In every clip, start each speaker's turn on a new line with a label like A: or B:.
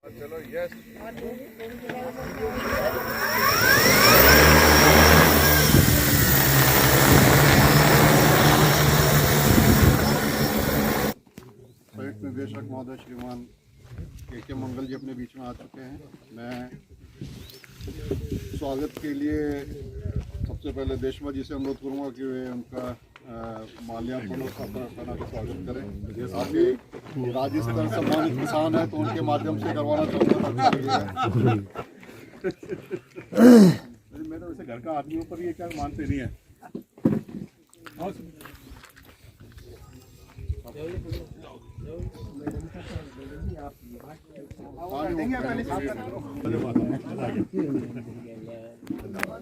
A: चलो यस।
B: संयुक्त निदेशक महोदय श्रीमान के मंगल जी अपने बीच में आ चुके हैं। मैं स्वागत के लिए सबसे पहले देशमा जी से अनुरोध करूंगा कि वे उनका माल्यार्पण और का स्वागत करें। अभी राज्य स्तर सम्मानित किसान है तो उनके माध्यम से करवाना चाहूँगा।
A: मेरे वैसे घर का आदमियों पर ये क्या मानते नहीं है।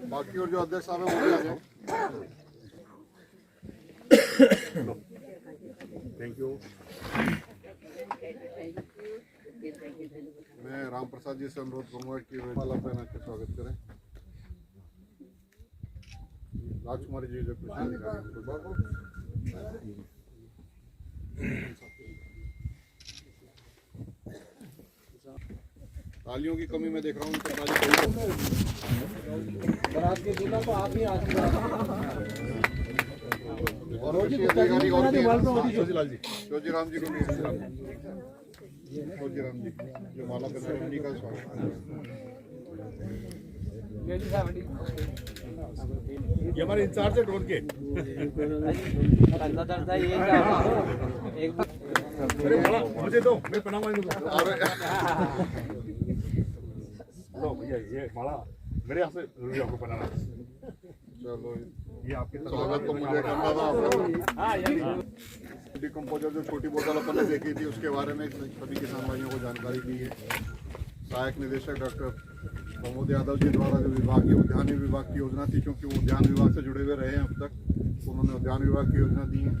B: बाकी और जो अध्यक्ष साहब है वो भी आ जाए।
A: Thank you.
B: मैं राम प्रसाद जी से अनुरोध करूंगा कि वे माला पहना के स्वागत करें। राजकुमारी जी जो कुछ तालियों की कमी मैं देख रहा हूँ।
C: बारात के दूल्हा तो आप ही
B: शोजीराम जी को भी शोजीराम जी जो माला पहना उन्हीं का स्वागत।
A: ये हमारे इंचार्ज है ड्रोन के। अरे बड़ा मुझे दो, मैं पहनाऊंगा इनको। लो भैया ये माला मेरे यहाँ से जरूरी आपको पहनाना।
B: चलो
A: ये आपके
B: स्वागत तो मुझे करना था। डिकम्पोजर जो छोटी बोतल अपन ने देखी थी उसके बारे में सभी किसान भाइयों को जानकारी दी है। सहायक निदेशक डॉक्टर प्रमोद यादव जी द्वारा जो विभागीय उद्यान विभाग की योजना थी, क्योंकि वो उद्यान विभाग से जुड़े हुए रहे हैं अब तक, तो उन्होंने उद्यान विभाग की योजना दी है।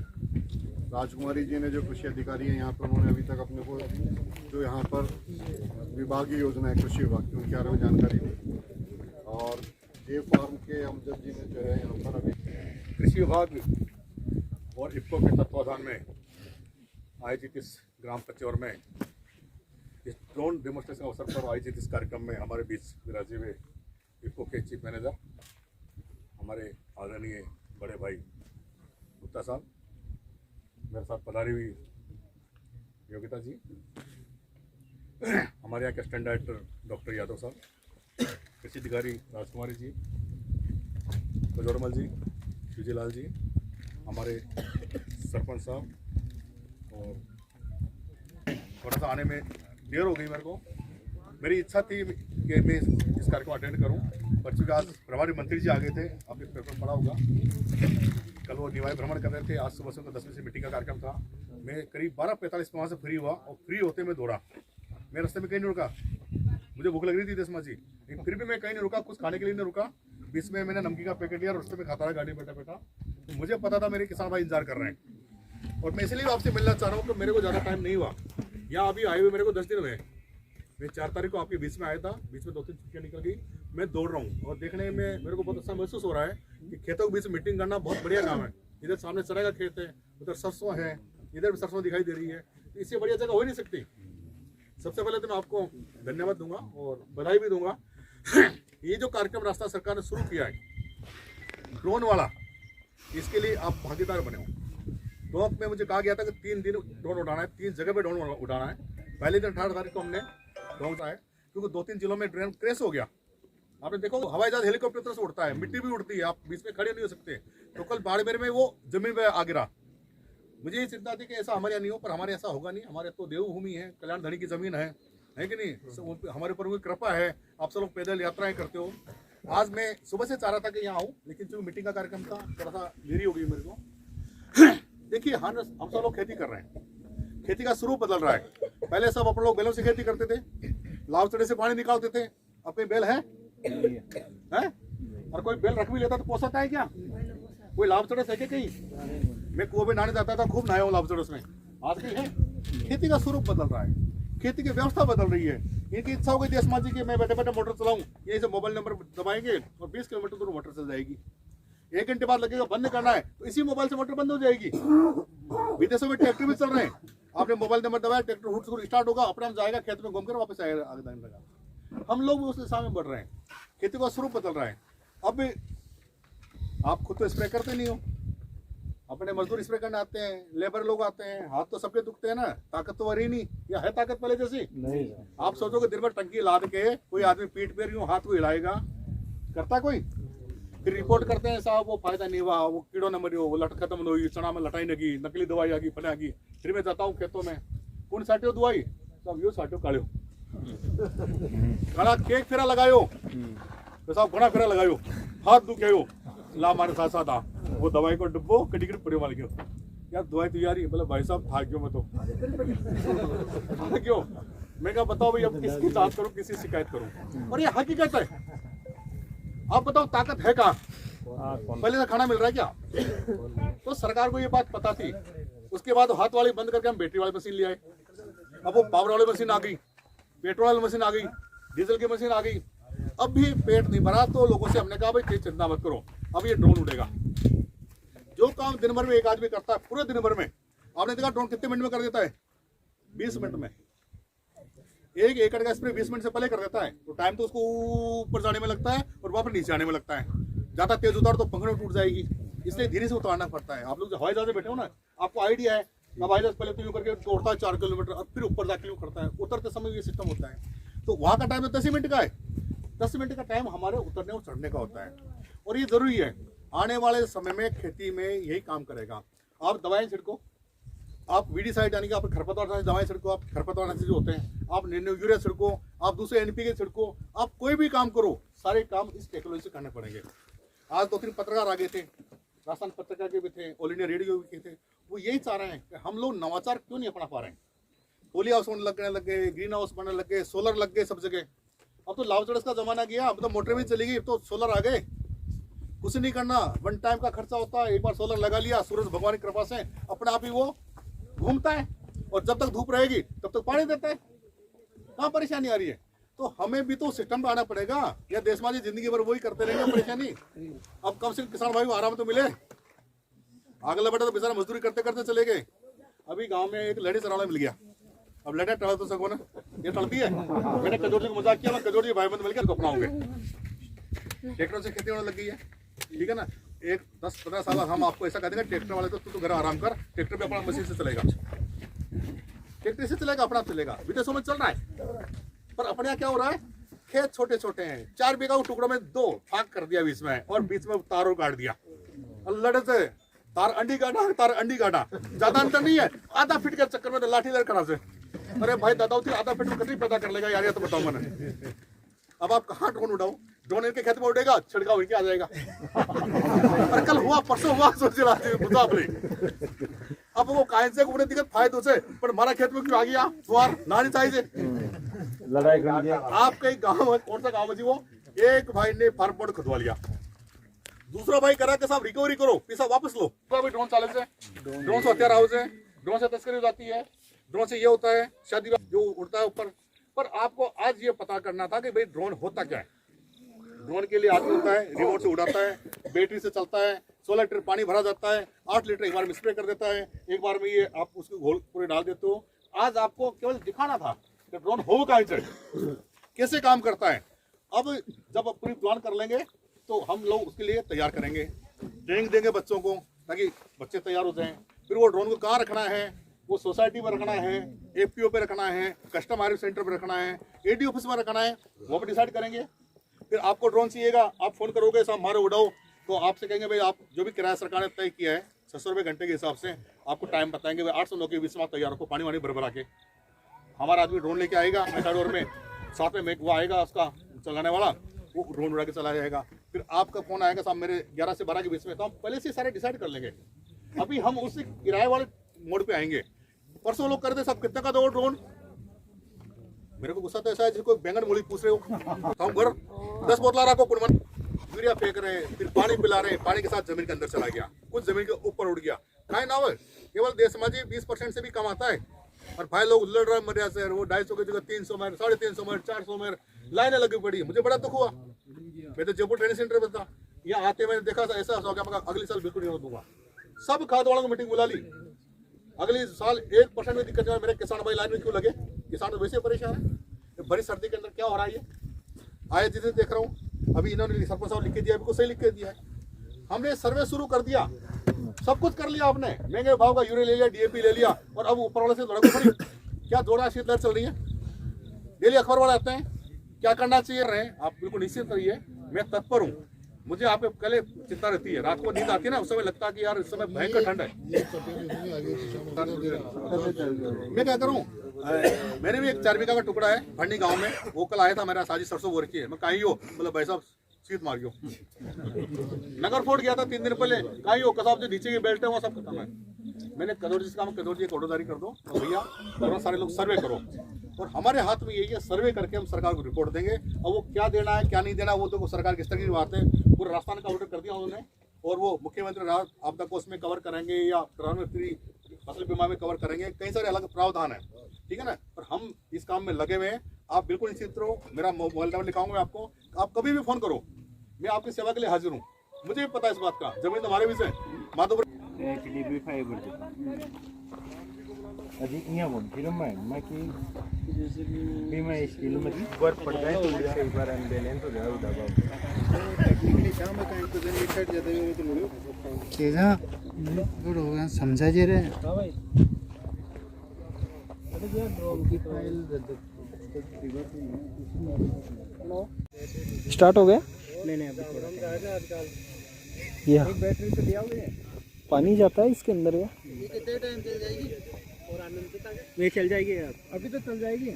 B: राजकुमारी जी ने जो कृषि अधिकारी हैं यहाँ पर, उन्होंने अभी तक अपने को जो यहाँ पर विभागीय योजना है कृषि विभाग की उनके बारे में जानकारी दी। और जे फार्म के अमजद जी ने जो है यहाँ पर अभी
A: कृषि विभाग और इफ्को के तत्वाधान में आयोजित इस ग्राम पचौर में इस ड्रोन डेमोस्ट्रेशन अवसर पर आयोजित इस कार्यक्रम में हमारे बीच विराजे हुए इफ्को के चीफ मैनेजर हमारे आदरणीय बड़े भाई गुप्ता साहब, मेरे साथ पधारी हुई योगिता जी, हमारे यहाँ के स्टैंड डायरेक्टर डॉक्टर यादव साहब, कृषि अधिकारी राजकुमारी जी, कजोरमल जी, शिवजीलाल जी, हमारे सरपंच साहब। और थोड़ा सा आने में देर हो गई मेरे को। मेरी इच्छा थी कि मैं इस कार्यक्रम अटेंड करूं, पर चूँकि आज प्रभारी मंत्री जी आ गए थे, आपने पेपर पढ़ा होगा, कल वो निवाय भ्रमण कर रहे थे। आज सुबह से उनका 10 बजे से मीटिंग का कार्यक्रम था। मैं करीब 12:45 में वहाँ से फ्री हुआ और फ्री होते मैं दौड़ा। मैं रास्ते में कहीं नहीं रुका, मुझे भूख लग रही थी देशमा जी, लेकिन फिर भी मैं कहीं नहीं रुका, कुछ खाने के लिए नहीं रुका। बीच में मैंने नमकीन का पैकेट लिया और उससे मैं खाता रहा गाड़ी में बैठा। तो मुझे पता था मेरे किसान भाई इंतजार कर रहे हैं और मैं इसलिए आपसे मिलना चाह रहा हूँ कि मेरे को ज़्यादा टाइम नहीं हुआ। यहाँ अभी आए हुए मेरे को 10 दिन हुए। मैं 4 तारीख को आपके बीच में आया था, बीच में 2-3 छुट्टियाँ निकल गई। मैं दौड़ रहा हूँ और देखने में मेरे को बहुत अच्छा महसूस हो रहा है कि खेतों के बीच में मीटिंग करना बहुत बढ़िया काम है। इधर सामने चना का खेत है, उधर सरसों है, इधर भी सरसों दिखाई दे रही है। इससे बढ़िया जगह हो ही नहीं सकती। सबसे पहले तो मैं आपको धन्यवाद दूंगा और बधाई भी दूंगा। ये जो कार्यक्रम रास्ता सरकार ने शुरू किया है ड्रोन वाला, इसके लिए आप भागीदार बने हो। तो में मुझे कहा गया था कि 3 दिन ड्रोन उड़ाना है, 3 जगह पे ड्रोन उड़ाना है। पहले दिन 18 तारीख को हमने ड्रोन उड़ाया, क्योंकि 2-3 जिलों में ड्रोन क्रैश हो गया। आपने देखो हवाई जहाज हेलीकॉप्टर से उड़ता है, मिट्टी भी उड़ती है, आप बीच में खड़े नहीं हो सकते। तो कल बाड़मेर में वो जमीन पे आ गिरा। मुझे ये चिंता थी कि ऐसा हमारे यहाँ नहीं हो, पर हमारे ऐसा होगा नहीं। हमारे तो देवभूमि है, कल्याण धनी की जमीन है कि नहीं? हमारे ऊपर कोई कृपा है, आप सब लोग पैदल यात्राएं करते हो। आज मैं सुबह से चाह रहा था कि यहाँ आऊँ, लेकिन जो मीटिंग का कार्यक्रम था थोड़ा सा देरी हो गई मेरे को। देखिए हम सब लोग खेती कर रहे हैं, खेती का स्वरूप बदल रहा है। पहले सब अपन लोग बैलों से खेती करते थे, लाव चढ़े से पानी निकालते थे। अब कोई बैल है? और कोई बैल रख भी लेता तो पोसाता है क्या? कोई लाव चढ़े से कहीं? मैं कुएं में नहाने जाता था, खूब नहाया हूँ लाव चढ़े में। आज कहीं है? खेती का स्वरूप बदल रहा है, खेती की व्यवस्था बदल रही है। इनकी इच्छा हो गई देशमा जी की मैं बैठे बैठे मोटर चलाऊं, यही से मोबाइल नंबर दबाएंगे और 20 किलोमीटर दूर मोटर चल जाएगी। 1 घंटे बाद लगेगा बंद करना है तो इसी मोबाइल से मोटर बंद हो जाएगी। विदेशों में ट्रैक्टर भी चल रहे हैं, आपने मोबाइल नंबर दबाया, ट्रैक्टर हुट से स्टार्ट होगा, अपने आप जाएगा खेत में, घूम कर वापस आएगा, आगे दाने लगा। हम लोग भी उस दिशा में बढ़ रहे हैं, खेती का स्वरूप बदल रहा है। अब आप खुद तो स्प्रे करते नहीं हो, अपने मजदूर स्प्रे करने आते हैं, लेबर लोग आते हैं, हाथ तो सबके दुखते हैं ना, ताकत तो वही नहीं, या है ताकत पहले जैसी?
C: नहीं।
A: आप सोचोगे दिन भर टंकी लाद के कोई आदमी पीठ पे यूं हाथ को हिलाएगा, करता कोई? फिर रिपोर्ट करते हैं साहब वो फायदा नहीं हुआ, वो कीड़ों न मरियो, वो लट खत्म हुई, चना में लटाई लगी, नकली दवाई आ गई, फले आ गई। फिर मैं जाता हूँ खेतों में, कौन साटियो दवाई? सब यो साटियो काढ़ो, घना केक फेरा लगायो, तो साहब घना फेरा लगायो, हाथ दुखायो, ला हमारे साथ साथ आ, वो दवाई को डब्बो कटी कटी पड़े वाले क्यों यार दवाई तैयारी, बोले भाई साहब था क्यों, मैं तो क्यों? मैं कहा बताओ भाई, अब किसकी जांच करूं, किसी शिकायत करूं? और ये हकीकत है। आप बताओ ताकत है कहाँ? पहले से खाना मिल रहा है क्या? तो सरकार को ये बात पता थी, उसके बाद हाथ वाली बंद करके हम बैटरी वाली मशीन ले आए। अब वो पावर वाली मशीन आ गई, पेट्रोल वाली मशीन आ गई, डीजल की मशीन आ गई। अब भी पेट नहीं भरा तो लोगों से हमने कहा भाई चिंता मत करो, अब ये ड्रोन उड़ेगा। जो काम दिन भर में एक आदमी करता है पूरे दिन भर में, आपने देखा ड्रोन कितने मिनट में कर देता है? 20 मिनट में। 1 एकड़ का स्प्रे 20 मिनट से पहले कर देता है, तो टाइम तो उसको ऊपर जाने में लगता है और वापस नीचे आने में लगता है। ज्यादा तेज उतार तो पंखड़ी टूट जाएगी, इसलिए धीरे से उतारना पड़ता है। आप लोग जो हवाई जहाज में बैठे हो ना, आपको आइडिया है, हवाई जहाज पहले तो यूं करके उड़ता है 4 किलोमीटर, अब फिर ऊपर जाके यूं करता है, उतरते समय ये सिस्टम होता है। तो वहां का टाइम 10 मिनट का है, 10 मिनट का टाइम हमारे उतरने और चढ़ने का होता है। और ये जरूरी है, आने वाले समय में खेती में यही काम करेगा। आप दवाएं छिड़को, आप वीडीसाइड यानी कि आप खरपतवार दवाएं छिड़को, आप खरपतवार जो होते हैं, आप यूरिया छिड़को, आप दूसरे एनपीके छिड़को, आप कोई भी काम करो, सारे काम इस टेक्नोलॉजी से करने पड़ेंगे। आज 2-3 पत्रकार आ गए थे, राजस्थान पत्रकार के भी थे, ऑल इंडिया रेडियो के थे, वो यही चाह रहे हैं कि हम लोग नवाचार क्यों नहीं अपना पा रहे हैं। पोली हाउस लगने लग गए, ग्रीन हाउस बनने लग गए, सोलर लग गए सब जगह। अब तो लाभ चढ़स का जमाना गया, अब तो मोटर भी चली गई, तो सोलर आ गए। कुछ नहीं करना, 1 टाइम का खर्चा होता है, एक बार सोलर लगा लिया, सूरज भगवान की कृपा से अपने आप ही वो घूमता है, और जब तक धूप रहेगी तब तक पानी देता है। कहाँ परेशानी आ रही है? तो हमें भी तो सिस्टम पे आना पड़ेगा, या देशवासी जिंदगी भर वही करते रहेंगे परेशानी? अब कम से कम किसान भाई को आराम तो मिले। अगला बेटा तो बेचारा मजदूरी करते करते चले गए। अभी गांव में एक लेडी चराना मिल गया, अब लेडे टल तो सको ना, ये टलती है। मैंने कजोर जी को मजाक किया, कजोर जी भाई बंद मिलकर इसको अपनाओगे। ट्रैक्टर से खेती होने लग गई है, ठीक है ना। एक 10-15 साल हम आपको ऐसा कह देंगे, ट्रैक्टर वाले तो घर आराम कर, ट्रैक्टर भी अपना मशीन से चलेगा, ट्रैक्टर से चलेगा, अपना चलेगा। विदेशों में चल रहा है, पर अपने यहाँ क्या हो रहा है? खेत छोटे छोटे हैं, 4 बीघा के टुकड़ों में 2 फाक कर दिया बीच में, और बीच में तारों काट दिया। लड़े से तार अंडी काटा, तार अंडी काटा, ज्यादा अंतर नहीं है, आधा फीट के चक्कर में लाठी लड़ करा से। अरे भाई दादा आधा फीट में कितनी पैदा कर लेगा यार, ये तो बताओ मैंने। अब आप कहाँ ड्रोन उड़ाओ? ड्रोन इनके खेत में उड़ेगा, छिड़काव इनके आ जाएगा। और कल हुआ, परसों हुआ, बुझा अपने। अब वो कायन से उड़ने दिक्कत फायदे से, पर हमारा खेत में क्यों आ गया? द्वार नानी चाहिए
C: लड़ाई कर दिया।
A: आपके गांव में, कौन सा गांव है जी वो? एक भाई ने फार्म बोर्ड खुदवा लिया, दूसरा भाई करा के साहब रिकवरी करो, पैसा वापस लो। भाई ड्रोन चाले से, ड्रोन से हथियार हाउस है, ड्रोन से तस्करी हो जाती है, ड्रोन से ये होता है, शादी जो उड़ता है ऊपर। पर आपको आज ये पता करना था कि भाई ड्रोन होता क्या है। ड्रोन के लिए आदमी होता है, रिमोट से उड़ाता है, बैटरी से चलता है, 16 लीटर पानी भरा जाता है, 8 लीटर एक बार में स्प्रे कर देता है, एक बार में ये आप उसको घोल पूरे डाल देते हो। आज आपको केवल दिखाना था कि ड्रोन हो कहाँ से, कैसे काम करता है। अब जब पूरी प्लान कर लेंगे तो हम लोग उसके लिए तैयार करेंगे, ट्रेनिंग देंगे बच्चों को, ताकि बच्चे तैयार हो जाएं। फिर वो ड्रोन को कहाँ रखना है, वो सोसाइटी में रखना है, एफपीओ पे रखना है, कस्टम आरएफ सेंटर पे रखना है, एडी ऑफिस में रखना है, वो भी डिसाइड करेंगे। फिर आपको ड्रोन चाहिएगा, आप फोन करोगे साहब हमारे उड़ाओ, तो आपसे कहेंगे भाई आप जो भी किराया सरकार ने तय किया है 600 रुपये घंटे के हिसाब से, आपको टाइम बताएंगे भाई 800 लोग के बीच में आप तैयार हो, पानी वानी भर के। हमारा आदमी ड्रोन लेके आएगा मेटाडोर में, साथ में वो आएगा उसका चलाने वाला, वो ड्रोन उड़ा के चला जाएगा। फिर आपका फोन आएगा साहब मेरे 11 से 12 के बीच में, तो हम पहले से सारे डिसाइड कर लेंगे। अभी हम उस किराए वाले मोड पे आएंगे। परसों लोग कर दे सब कितने का दो ड्रोन, मेरे को गुस्सा तो ऐसा है जिसको बैंगन मूली पूछ रहे हो, तो हम घर 10 बोतला रखो, कुनमन यूरिया फेंक रहे हैं, फिर पानी पिला रहे हैं, पानी के साथ जमीन के अंदर चला गया, कुछ जमीन के ऊपर उड़ गया। काहे ना हो, केवल देश समाजी 20% से भी कम आता है, और भाई लोग लड़ रहे मरिया से, वो 250 की जगह 300 में, 350 में, 400 में लाइनें लगी पड़ी। मुझे बड़ा दुख हुआ, मैं तो जयपुर ट्रेनिंग सेंटर में था, यहाँ आते मैंने देखा ऐसा हो गया, अगले साल बिल्कुल नहीं दूंगा। सब खाद वालों को मीटिंग बुला ली, अगले साल 1% में दिक्कत है। मेरे किसान भाई लाइन में क्यों लगे? किसान तो वैसे परेशान है। ये बड़ी सर्दी के अंदर क्या हो रहा है? ये आए दिन देख रहा हूँ, अभी इन्होंने सरपंच साहब लिख के दिया, बिल्कुल सही लिख के दिया है। हमने सर्वे शुरू कर दिया, सब कुछ कर लिया आपने, महंगे भाव का यूरिया ले लिया, DAP ले लिया, और अब ऊपर वाले से दौड़ा क्या दौड़ा शीतलहर चल रही है। डेली अखबार वाले आते हैं, क्या करना चाहिए रहे। आप बिल्कुल निश्चित रहिए, मैं तत्पर हूँ। मुझे आप पहले चिंता रहती है, रात को नींद आती है ना, उस समय लगता है कि यार इस समय भयंकर ठंड है। मैं क्या करूँ, मैंने भी एक 4 बीघा का टुकड़ा है भंडी गांव में, वो कल आया था, मेरा साजी सरसों बोर की है। मैं कहीं हो, मतलब भाई साहब शीत मारियो, नगर फोर्ट गया था 3 दिन पहले, कहीं हो कसाब जो नीचे की बेल्ट है वो सब खत्म है। मैंने कदौर जिस काम कदौर जी एक ऑर्डरदारी कर दो भैया, और सारे लोग सर्वे करो, और हमारे हाथ में यही है, सर्वे करके हम सरकार को रिपोर्ट देंगे। और वो क्या देना है क्या नहीं देना वो तो सरकार की स्तर की बात है। पूरे राजस्थान का ऑर्डर कर दिया उन्होंने, और वो मुख्यमंत्री राहत आपदा कोष में कवर करेंगे या प्रधानमंत्री फसल बीमा में कवर करेंगे, कई सारे अलग प्रावधान है, ठीक है ना। और हम इस काम में लगे हुए हैं, आप बिल्कुल निश्चित रहो। मेरा मोबाइल नंबर लिखाऊंगा मैं आपको, आप कभी भी फोन करो, मैं आपकी सेवा के लिए हाजिर हूँ। मुझे भी पता है इस बात का, जमीन तुम्हारे भी से माधोपुर
C: HDB फाइबर अजी यहाँ बोल फिर मैं कि बीमा स्किल में वर्क पड़ता है तो कई बार अनबैलेंस हो जाए दबाव टेक्निकली काम है काइंड तो देन इट ज्यादा ही तो मुड़ो केजा गुड होगा समझा जे रे हां भाई अरे यार ड्रॉप की फाइल
D: स्टार्ट हो गया?
C: नहीं अभी थोड़ा आजकल
D: ये
C: एक बैटरी तो दिया हुआ है,
D: पानी जाता है इसके अंदर? या
C: ये कितने टाइम चल जाएगी? और आनंद तक ये चल जाएगी यार, अभी तो चल जाएगी।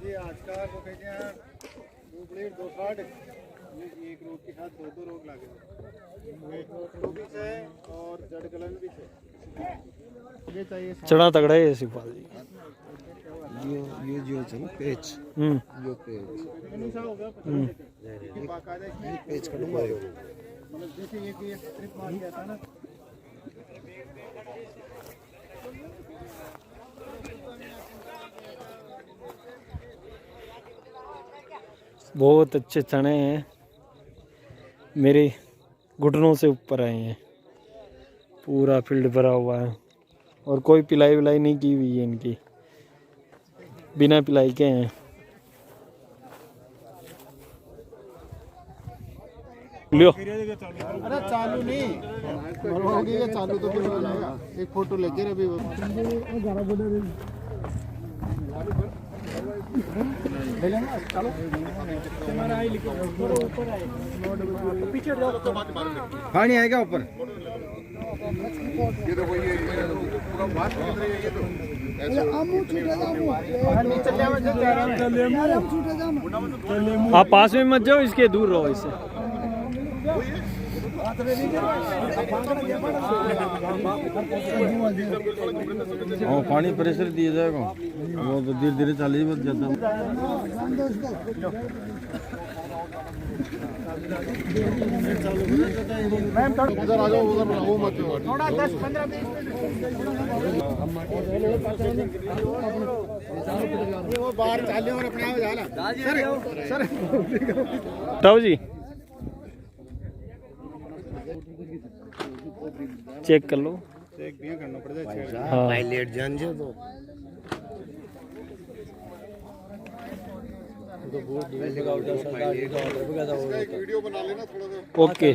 C: जी आज का वो कहते हैं 2 प्लेट 2 60 ये एक रोड के साथ 2 रोड लगे, एक रोड भी है और जड़ गलन भी है। ये चाहिए
D: चढ़ा तगड़ा है शिवपाल जी।
C: ये जो चलो पेज यो पेज ये पेज कटूंगा मतलब जैसे ये ट्रिप मार गया था ना।
D: बहुत अच्छे चने हैं, मेरे घुटनों से ऊपर आए हैं, पूरा फील्ड भरा हुआ है, और कोई पिलाई विलाई नहीं की हुई है इनकी, बिना पिलाई के हैं। लियो
C: अरे चालू नहीं होगी, ये चालू तो फिर हो जाएगा। एक फोटो लेके अभी ले लेंगे। चलो पीछे पानी आएगा ऊपर।
B: ये देखो ये पूरा बात किधर है ये तो
D: आप पास में मत जाओ, इसके दूर रहो इससे।
C: पानी प्रेशर दिया जाएगा, वो तो धीरे धीरे चाली बच जाता है।
B: उधर आ जाओ, उधर वो मत
C: थोड़ा 10-15 वो बाहर चाले और अपने आप जाला सर
D: ताऊ जी चेक कर लो,
C: चेक भी करना पड़ेगा।
D: हाँ
C: पायलट जान जो तो
B: एक वीडियो बना लेना थोड़ा सा।
D: ओके।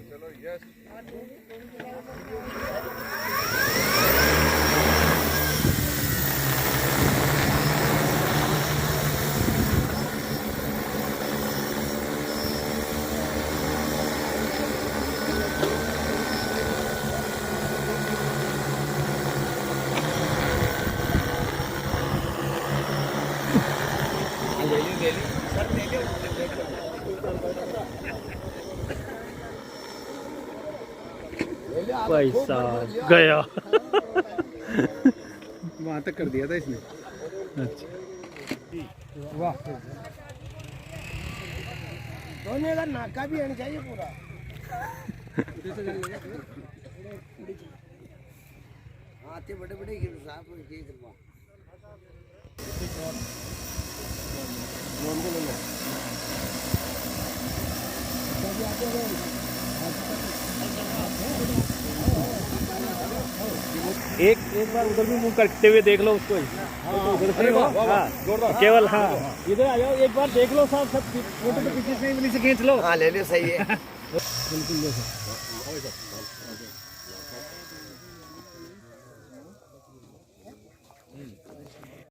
B: चलो यस
D: भाई साहब गया।
C: वहाँ तक कर दिया था इसने।
D: अच्छा
C: वाह
E: दोनों का नाका भी आनी चाहिए पूरा आते बड़े बड़े साहब
D: एक बार उधर भी मुंह करते हुए देख लो उसको उधर से हो हाँ केवल हाँ इधर आ जाओ एक बार देख लो साहब सब फोटो तो पीछे से ही से खींच लो
E: हाँ ले लो सही है
D: बिल्कुल ले